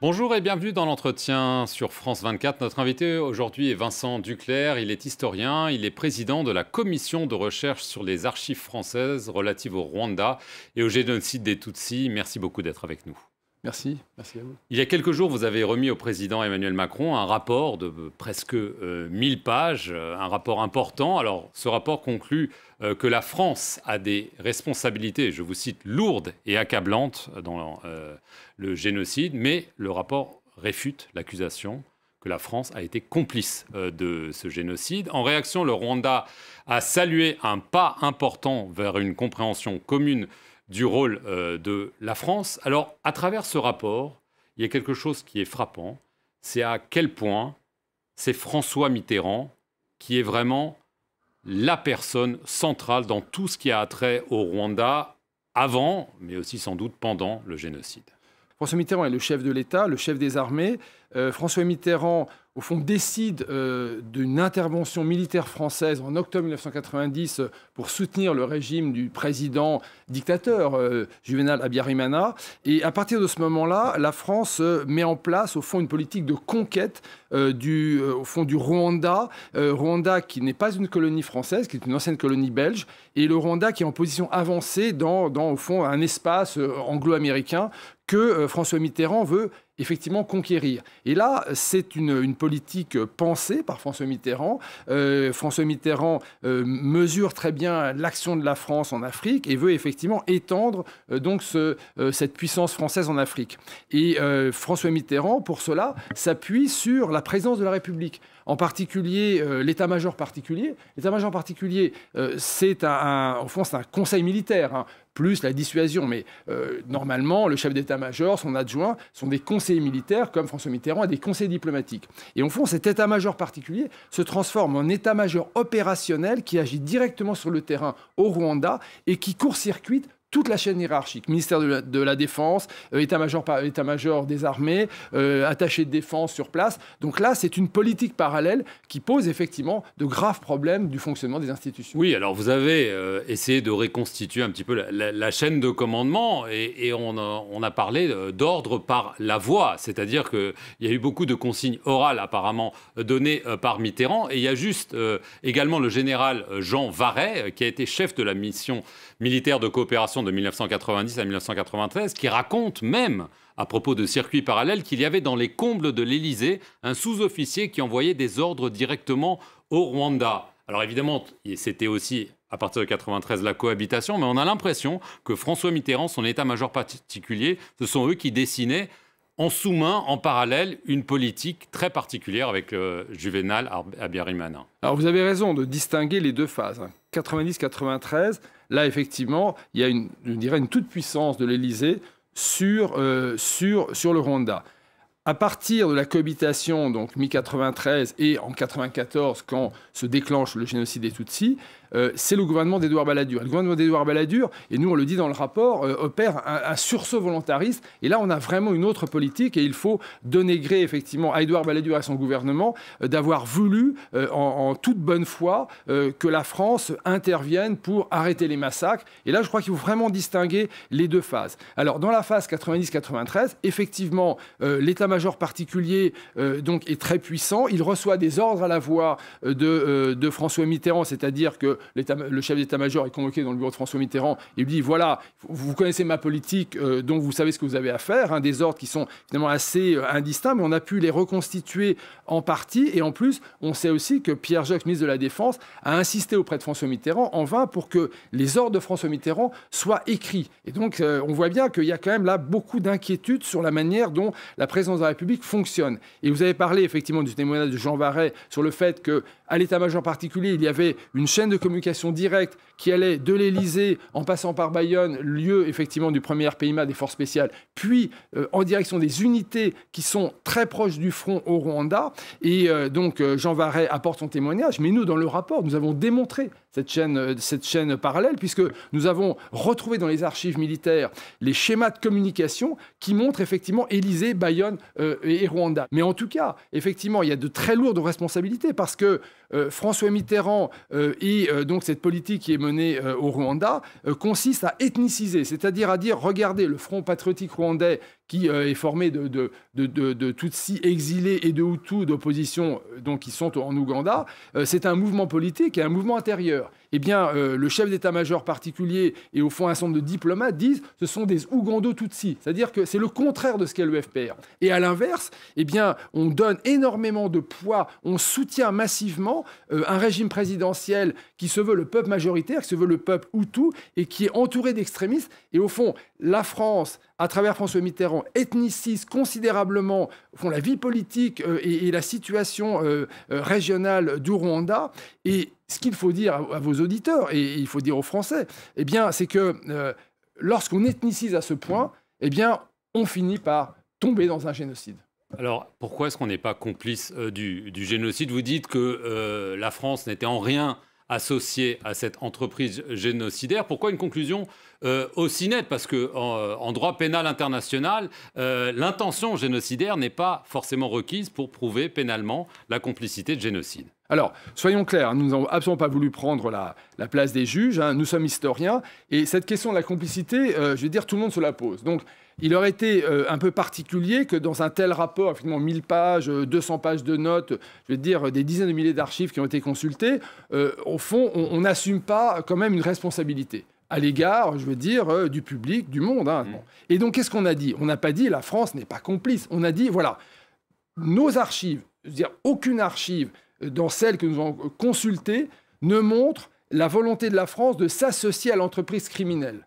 Bonjour et bienvenue dans l'entretien sur France 24. Notre invité aujourd'hui est Vincent Duclerc. Il est historien, il est président de la commission de recherche sur les archives françaises relatives au Rwanda et au génocide des Tutsis. Merci beaucoup d'être avec nous. Merci à vous. Il y a quelques jours, vous avez remis au président Emmanuel Macron un rapport de presque 1000 pages, un rapport important. Alors, ce rapport conclut que la France a des responsabilités, je vous cite, lourdes et accablantes dans le génocide, mais le rapport réfute l'accusation que la France a été complice de ce génocide. En réaction, le Rwanda a salué un pas important vers une compréhension commune du rôle de la France. Alors, à travers ce rapport, il y a quelque chose qui est frappant, c'est à quel point c'est François Mitterrand qui est vraiment la personne centrale dans tout ce qui a trait au Rwanda avant, mais aussi sans doute pendant le génocide. François Mitterrand est le chef de l'État, le chef des armées. François Mitterrand, au fond, décide d'une intervention militaire française en octobre 1990 pour soutenir le régime du président dictateur Juvénal Habyarimana. Et à partir de ce moment-là, la France met en place, au fond, une politique de conquête du Rwanda. Rwanda qui n'est pas une colonie française, qui est une ancienne colonie belge. Et le Rwanda qui est en position avancée dans au fond, un espace anglo-américain que François Mitterrand veut effectivement conquérir. Et là, c'est une politique pensée par François Mitterrand. François Mitterrand mesure très bien l'action de la France en Afrique et veut effectivement étendre donc cette puissance française en Afrique. Et François Mitterrand, pour cela, s'appuie sur la présence de la République. En particulier, l'état-major particulier. L'état-major particulier, c'est au fond, c'est un conseil militaire, hein, plus la dissuasion. Mais normalement, le chef d'état-major, son adjoint, sont des conseillers militaires, comme François Mitterrand a des conseillers diplomatiques. Et au fond, cet état-major particulier se transforme en état-major opérationnel qui agit directement sur le terrain au Rwanda et qui court-circuite toute la chaîne hiérarchique, ministère de la Défense, état-major des armées, attaché de défense sur place. Donc là, c'est une politique parallèle qui pose effectivement de graves problèmes du fonctionnement des institutions. Oui, alors vous avez essayé de reconstituer un petit peu la chaîne de commandement et on a parlé d'ordre par la voix, c'est-à-dire qu'il y a eu beaucoup de consignes orales apparemment données par Mitterrand et il y a juste également le général Jean Varret qui a été chef de la mission militaire de coopération de 1990 à 1993, qui raconte même, à propos de circuits parallèles, qu'il y avait dans les combles de l'Élysée un sous-officier qui envoyait des ordres directement au Rwanda. Alors évidemment, c'était aussi, à partir de 1993, la cohabitation, mais on a l'impression que François Mitterrand, son état-major particulier, ce sont eux qui dessinaient en sous-main, en parallèle, une politique très particulière avec Juvénal Habyarimana. Alors vous avez raison de distinguer les deux phases. 90-93, là effectivement, il y a une toute-puissance de l'Élysée sur le Rwanda. À partir de la cohabitation, donc mi-93 et en 94, quand se déclenche le génocide des Tutsis, c'est le gouvernement d'Édouard Balladur. Le gouvernement d'Édouard Balladur, et nous on le dit dans le rapport, opère un sursaut volontariste. Et là, on a vraiment une autre politique et il faut donner gré effectivement à Édouard Balladur et à son gouvernement d'avoir voulu, en toute bonne foi, que la France intervienne pour arrêter les massacres. Et là, je crois qu'il faut vraiment distinguer les deux phases. Alors, dans la phase 90-93, effectivement, l'état-major particulier donc, est très puissant. Il reçoit des ordres à la voix de François Mitterrand, c'est-à-dire que le chef d'état-major est convoqué dans le bureau de François Mitterrand et lui dit, voilà, vous connaissez ma politique, donc vous savez ce que vous avez à faire, hein, des ordres qui sont finalement assez indistincts, mais on a pu les reconstituer en partie. Et en plus, on sait aussi que Pierre Joxe, ministre de la Défense, a insisté auprès de François Mitterrand en vain pour que les ordres de François Mitterrand soient écrits. Et donc, on voit bien qu'il y a quand même là beaucoup d'inquiétudes sur la manière dont la présidence de la République fonctionne. Et vous avez parlé effectivement du témoignage de Jean Varret sur le fait qu'à l'état-major particulier, il y avait une chaîne de communication directe qui allait de l'Élysée en passant par Bayonne, lieu effectivement du premier RPIMA des forces spéciales, puis en direction des unités qui sont très proches du front au Rwanda. Et donc Jean Varret apporte son témoignage, mais nous, dans le rapport, nous avons démontré cette chaîne parallèle, puisque nous avons retrouvé dans les archives militaires les schémas de communication qui montrent effectivement Élysée, Bayonne et Rwanda. Mais en tout cas, effectivement, il y a de très lourdes responsabilités, parce que François Mitterrand et donc cette politique qui est menée au Rwanda consiste à ethniciser, c'est-à-dire à dire, regardez, le Front patriotique rwandais qui est formé de Tutsis exilés et de Hutus d'opposition donc qui sont en Ouganda, c'est un mouvement politique et un mouvement intérieur. Eh bien, le chef d'état-major particulier et au fond un certain nombre de diplomates disent ce sont des Ougando-Tutsis, c'est-à-dire que c'est le contraire de ce qu'est le FPR. Et à l'inverse, eh bien, on donne énormément de poids, on soutient massivement un régime présidentiel qui se veut le peuple majoritaire, qui se veut le peuple Hutu et qui est entouré d'extrémistes. Et au fond, la France, à travers François Mitterrand, ethnicise considérablement au fond, la vie politique et la situation régionale du Rwanda. Et ce qu'il faut dire à vos auditeurs, et il faut dire aux Français, eh bien, c'est que lorsqu'on ethnicise à ce point, eh bien, on finit par tomber dans un génocide. Alors, pourquoi est-ce qu'on n'est pas complice du génocide? Vous dites que la France n'était en rien associée à cette entreprise génocidaire. Pourquoi une conclusion aussi nette? Parce qu'en droit pénal international, l'intention génocidaire n'est pas forcément requise pour prouver pénalement la complicité de génocide. Alors, soyons clairs, nous n'avons absolument pas voulu prendre la place des juges, hein, nous sommes historiens, et cette question de la complicité, je veux dire, tout le monde se la pose. Donc, il aurait été un peu particulier que dans un tel rapport, finalement 1000 pages, 200 pages de notes, je veux dire des dizaines de milliers d'archives qui ont été consultées, au fond, on n'assume pas quand même une responsabilité à l'égard, je veux dire, du public, du monde. Hein. Et donc, qu'est-ce qu'on a dit? On n'a pas dit la France n'est pas complice. On a dit, voilà, nos archives, je veux dire, aucune archive dans celles que nous avons consultées ne montre la volonté de la France de s'associer à l'entreprise criminelle.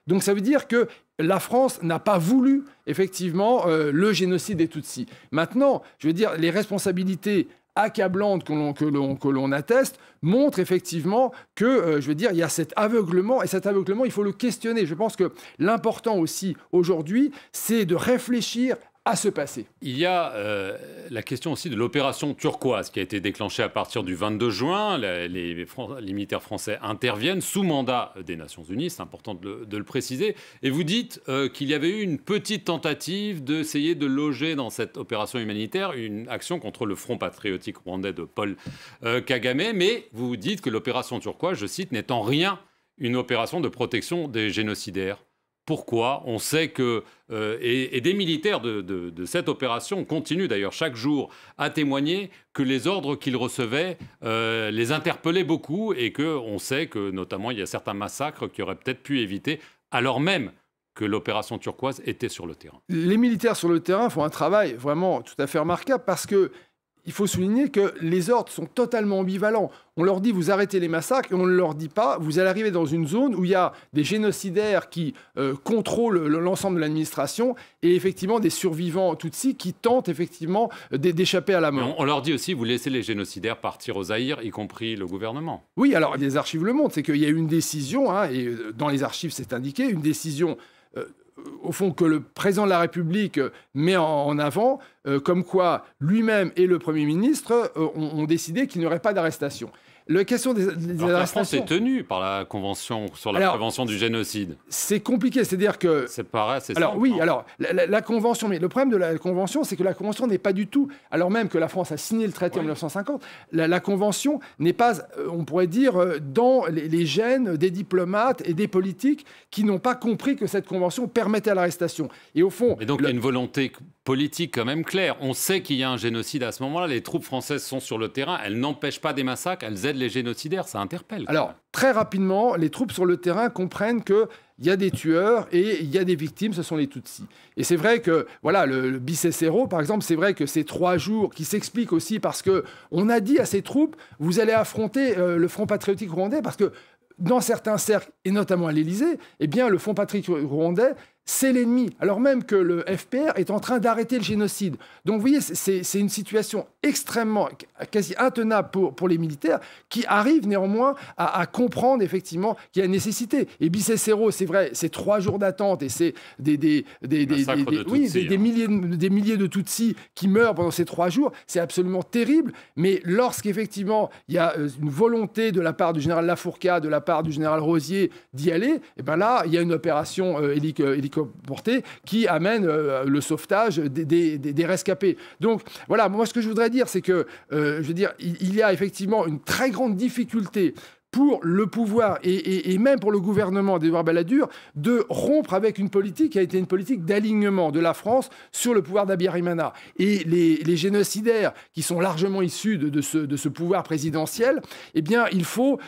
Donc ça veut dire que la France n'a pas voulu, effectivement, le génocide des Tutsis. Maintenant, je veux dire, les responsabilités accablantes que l'on atteste montrent effectivement que, je veux dire, il y a cet aveuglement, et cet aveuglement, il faut le questionner. Je pense que l'important aussi, aujourd'hui, c'est de réfléchir à ce passé. Il y a la question aussi de l'opération turquoise qui a été déclenchée à partir du 22 juin. Les militaires français interviennent sous mandat des Nations Unies, c'est important de le préciser. Et vous dites qu'il y avait eu une petite tentative d'essayer de loger dans cette opération humanitaire une action contre le Front patriotique rwandais de Paul Kagame. Mais vous dites que l'opération turquoise, je cite, n'est en rien une opération de protection des génocidaires. Pourquoi? On sait que, et des militaires de cette opération continuent d'ailleurs chaque jour à témoigner que les ordres qu'ils recevaient les interpellaient beaucoup et qu'on sait que notamment il y a certains massacres qui auraient peut-être pu éviter alors même que l'opération turquoise était sur le terrain. Les militaires sur le terrain font un travail vraiment tout à fait remarquable parce que il faut souligner que les ordres sont totalement ambivalents. On leur dit vous arrêtez les massacres et on ne leur dit pas vous allez arriver dans une zone où il y a des génocidaires qui contrôlent l'ensemble de l'administration et effectivement des survivants Tutsis qui tentent effectivement d'échapper à la mort. On leur dit aussi vous laissez les génocidaires partir au Zaïre, y compris le gouvernement. Oui, alors les archives le montrent, c'est qu'il y a eu une décision, hein, et dans les archives c'est indiqué, une décision au fond, que le président de la République met en avant, comme quoi lui-même et le Premier ministre ont décidé qu'il n'y aurait pas d'arrestation. La question des arrestations... La France est tenue par la Convention sur la prévention du génocide. C'est compliqué, c'est-à-dire que... C'est pareil, c'est ça. Alors oui, alors la Convention, mais le problème de la Convention, c'est que la Convention n'est pas du tout, alors même que la France a signé le traité en 1950, la Convention n'est pas, on pourrait dire, dans les gènes des diplomates et des politiques qui n'ont pas compris que cette Convention permettait l'arrestation. Et au fond... Et donc il y a une volonté politique quand même claire. On sait qu'il y a un génocide à ce moment-là. Les troupes françaises sont sur le terrain. Elles n'empêchent pas des massacres. Elles aident les génocidaires. Ça interpelle. Alors, très rapidement, les troupes sur le terrain comprennent qu'il y a des tueurs et il y a des victimes, ce sont les Tutsis. Et c'est vrai que, voilà, le Bicécero, par exemple, c'est vrai que ces 3 jours qui s'expliquent aussi parce qu'on a dit à ces troupes, vous allez affronter le Front patriotique rwandais parce que dans certains cercles, et notamment à l'Élysée, eh bien, le Front patriotique rwandais, c'est l'ennemi, alors même que le FPR est en train d'arrêter le génocide. Donc vous voyez, c'est une situation extrêmement, quasi intenable pour les militaires qui arrivent néanmoins à comprendre effectivement qu'il y a une nécessité. Et Bicécero, c'est vrai, c'est 3 jours d'attente et c'est des milliers de Tutsis qui meurent pendant ces 3 jours. C'est absolument terrible. Mais lorsqu'effectivement il y a une volonté de la part du général Lafourcade, de la part du général Rosier d'y aller, et ben là, il y a une opération hélicoportée qui amène le sauvetage des rescapés. Donc voilà, moi ce que je voudrais dire, c'est que je veux dire, il y a effectivement une très grande difficulté pour le pouvoir et même pour le gouvernement d'Édouard Balladur de rompre avec une politique qui a été une politique d'alignement de la France sur le pouvoir d'Abiyarimana. Et les génocidaires qui sont largement issus de ce pouvoir présidentiel, eh bien, il faut,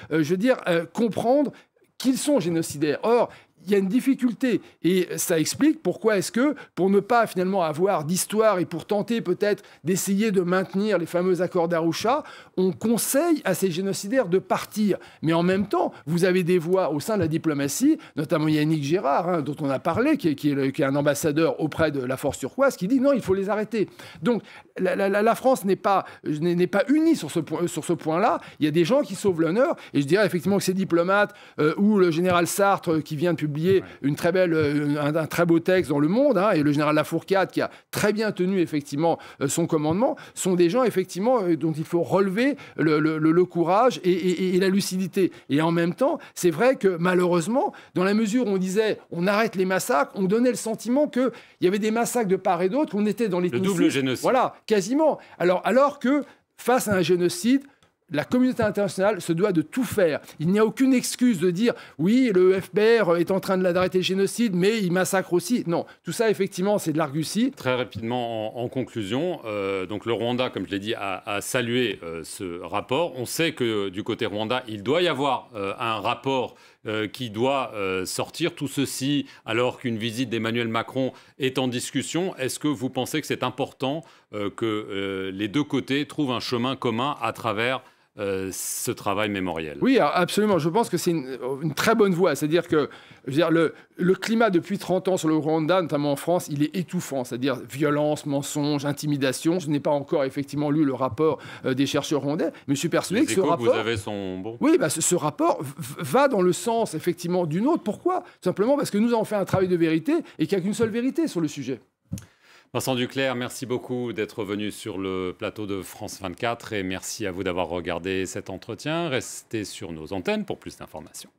comprendre qu'ils sont génocidaires. Or, il y a une difficulté et ça explique pourquoi est-ce que, pour ne pas finalement avoir d'histoire et pour tenter peut-être d'essayer de maintenir les fameux accords d'Arusha, on conseille à ces génocidaires de partir. Mais en même temps, vous avez des voix au sein de la diplomatie, notamment Yannick Gérard, dont on a parlé, qui est un ambassadeur auprès de la force turquoise, qui dit non, il faut les arrêter. Donc la France n'est pas unie sur ce point-là. Il y a des gens qui sauvent l'honneur et je dirais effectivement que ces diplomates ou le général Sartre qui vient de publier un très beau texte dans Le Monde, et le général Lafourcade qui a très bien tenu effectivement son commandement, sont des gens effectivement dont il faut relever le courage et la lucidité. Et en même temps, c'est vrai que malheureusement, dans la mesure où on disait on arrête les massacres, on donnait le sentiment qu'il y avait des massacres de part et d'autre, qu'on était dans les... Le double génocide. Voilà, quasiment. Alors que face à un génocide, la communauté internationale se doit de tout faire. Il n'y a aucune excuse de dire « oui, le FBR est en train d'arrêter le génocide, mais il massacre aussi ». Non, tout ça, effectivement, c'est de l'argussie. Très rapidement, en conclusion, donc le Rwanda, comme je l'ai dit, a salué ce rapport. On sait que du côté Rwanda, il doit y avoir un rapport qui doit sortir. Tout ceci alors qu'une visite d'Emmanuel Macron est en discussion. Est-ce que vous pensez que c'est important que les deux côtés trouvent un chemin commun à travers ce travail mémoriel? Oui, absolument. Je pense que c'est une très bonne voie. C'est-à-dire que le climat depuis 30 ans sur le Rwanda, notamment en France, il est étouffant. C'est-à-dire violence, mensonge, intimidation. Je n'ai pas encore effectivement lu le rapport des chercheurs rwandais, mais je suis persuadé que ce rapport... vous avez sont bons. Oui, ce rapport va dans le sens effectivement d'une autre. Pourquoi? Tout simplement parce que nous avons fait un travail de vérité et qu'il n'y a qu'une seule vérité sur le sujet. Vincent Duclercq, merci beaucoup d'être venu sur le plateau de France 24 et merci à vous d'avoir regardé cet entretien. Restez sur nos antennes pour plus d'informations.